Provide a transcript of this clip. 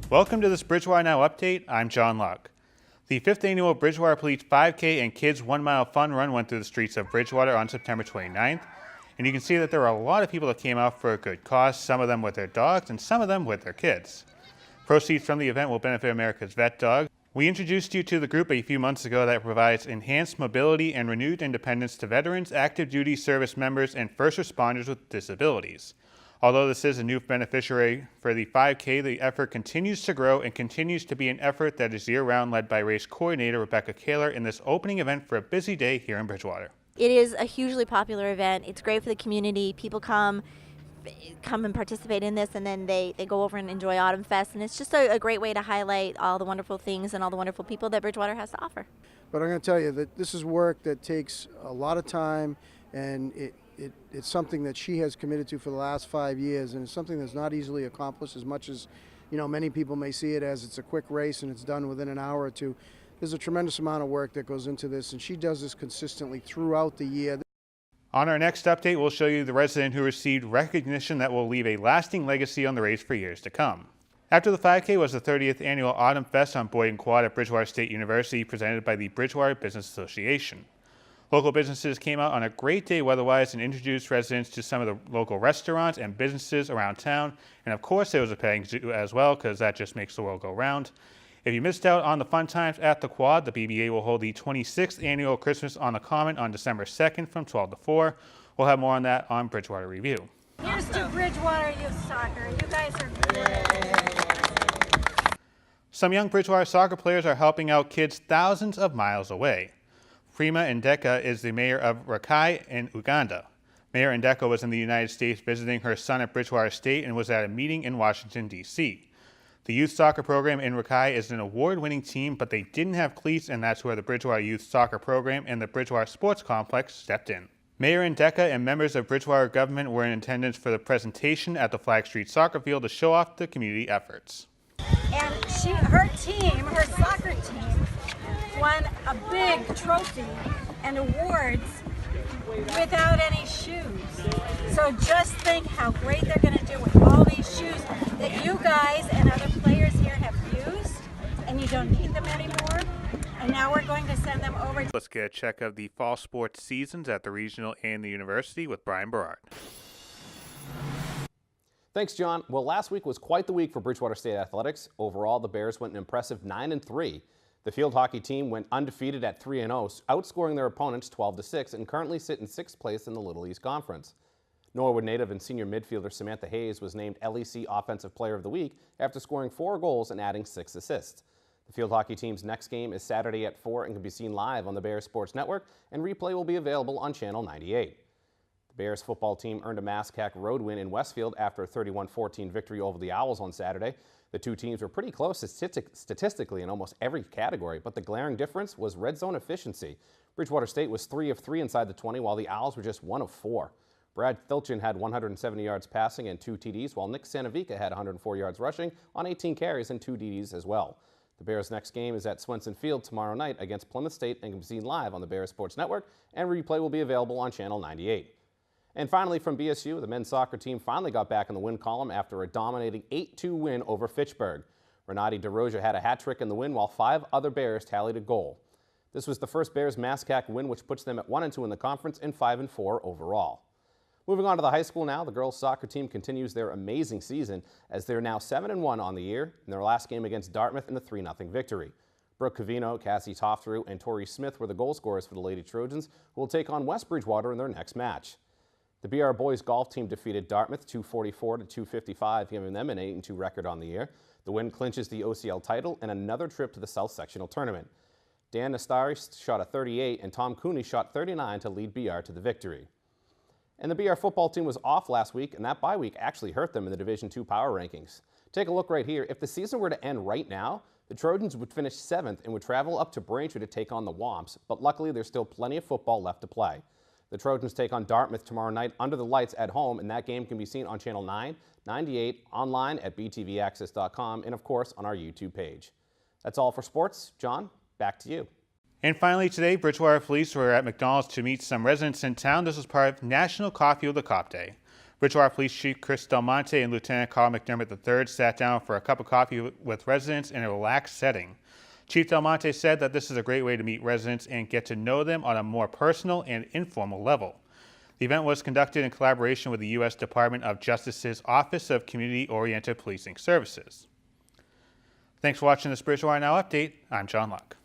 Welcome to this Bridgewater Now update. I'm John Luck. The 5th annual Bridgewater Police 5K and Kids 1 Mile Fun Run went through the streets of Bridgewater on September 29th. And you can see that there were a lot of people that came out for a good cause, some of them with their dogs and some of them with their kids. Proceeds from the event will benefit America's vet dog. We introduced you to the group a few months ago that provides enhanced mobility and renewed independence to veterans, active duty service members, and first responders with disabilities. Although this is a new beneficiary for the 5K, the effort continues to grow and continues to be an effort that is year-round, led by race coordinator Rebecca Kaler in this opening event for a busy day here in Bridgewater. It is a hugely popular event. It's great for the community. People come and participate in this, and then they go over and enjoy Autumn Fest, and it's just a great way to highlight all the wonderful things and all the wonderful people that Bridgewater has to offer. But I'm going to tell you that this is work that takes a lot of time, and it's something that she has committed to for the last 5 years, and it's something that's not easily accomplished, as much as many people may see it as it's a quick race and it's done within an hour or two. There's a tremendous amount of work that goes into this, and she does this consistently throughout the year. On our next update, we'll show you the resident who received recognition that will leave a lasting legacy on the race for years to come. After the 5K was the 30th annual Autumn Fest on Boyd and Quad at Bridgewater State University, presented by the Bridgewater Business Association. Local businesses came out on a great day weather-wise and introduced residents to some of the local restaurants and businesses around town. And of course, there was a petting zoo as well, because that just makes the world go round. If you missed out on the fun times at the Quad, the BBA will hold the 26th annual Christmas on the Common on December 2nd from 12 to 4. We'll have more on that on Bridgewater Review. Here's to Bridgewater Youth Soccer. You guys are great. Some young Bridgewater soccer players are helping out kids thousands of miles away. Prima Ndeka is the mayor of Rakai in Uganda. Mayor Ndeka was in the United States visiting her son at Bridgewater State and was at a meeting in Washington, D.C. The youth soccer program in Rakai is an award-winning team, but they didn't have cleats, and that's where the Bridgewater Youth Soccer Program and the Bridgewater Sports Complex stepped in. Mayor Ndeka and members of Bridgewater government were in attendance for the presentation at the Flag Street Soccer Field to show off the community efforts. And her soccer team, won a big trophy and awards without any shoes. So just think how great they're going to do with all these shoes that you guys and other players here have used, and you don't need them anymore. And now we're going to send them over. Let's get a check of the fall sports seasons at the regional and the university with Brian Berard. Thanks, John. Well, last week was quite the week for Bridgewater State Athletics. Overall, the Bears went an impressive 9-3. The field hockey team went undefeated at 3-0, outscoring their opponents 12-6, and currently sit in 6th place in the Little East Conference. Norwood native and senior midfielder Samantha Hayes was named LEC Offensive Player of the Week after scoring 4 goals and adding 6 assists. The field hockey team's next game is Saturday at 4 and can be seen live on the Bears Sports Network, and replay will be available on Channel 98. The Bears football team earned a Mascac road win in Westfield after a 31-14 victory over the Owls on Saturday. The two teams were pretty close statistically in almost every category, but the glaring difference was red zone efficiency. Bridgewater State was 3 of 3 inside the 20, while the Owls were just 1 of 4. Brad Filchin had 170 yards passing and 2 TDs, while Nick Sanovica had 104 yards rushing on 18 carries and 2 TDs as well. The Bears' next game is at Swenson Field tomorrow night against Plymouth State and can be seen live on the Bears Sports Network, and replay will be available on Channel 98. And finally, from BSU, the men's soccer team finally got back in the win column after a dominating 8-2 win over Fitchburg. Renati DeRoja had a hat trick in the win, while 5 other Bears tallied a goal. This was the first Bears Mascac win, which puts them at 1-2 in the conference and 5-4 overall. Moving on to the high school now, the girls soccer team continues their amazing season as they're now 7-1 on the year in their last game against Dartmouth in a 3-0 victory. Brooke Covino, Cassie Toftrew, and Tori Smith were the goal scorers for the Lady Trojans, who will take on West Bridgewater in their next match. The BR boys golf team defeated Dartmouth 244-255, giving them an 8-2 record on the year. The win clinches the OCL title and another trip to the South Sectional Tournament. Dan Nastari shot a 38 and Tom Cooney shot 39 to lead BR to the victory. And the BR football team was off last week, and that bye week actually hurt them in the Division II power rankings. Take a look right here. If the season were to end right now, the Trojans would finish 7th and would travel up to Braintree to take on the Womps, but luckily there's still plenty of football left to play. The Trojans take on Dartmouth tomorrow night under the lights at home, and that game can be seen on Channel 9, 98, online at btvaccess.com, and of course on our YouTube page. That's all for sports. John, back to you. And finally today, Bridgewater Police were at McDonald's to meet some residents in town. This was part of National Coffee with the Cop Day. Bridgewater Police Chief Chris Del Monte and Lieutenant Carl McDermott III sat down for a cup of coffee with residents in a relaxed setting. Chief Del Monte said that this is a great way to meet residents and get to know them on a more personal and informal level. The event was conducted in collaboration with the U.S. Department of Justice's Office of Community-Oriented Policing Services. Thanks for watching this Bridgewater Now update. I'm John Luck.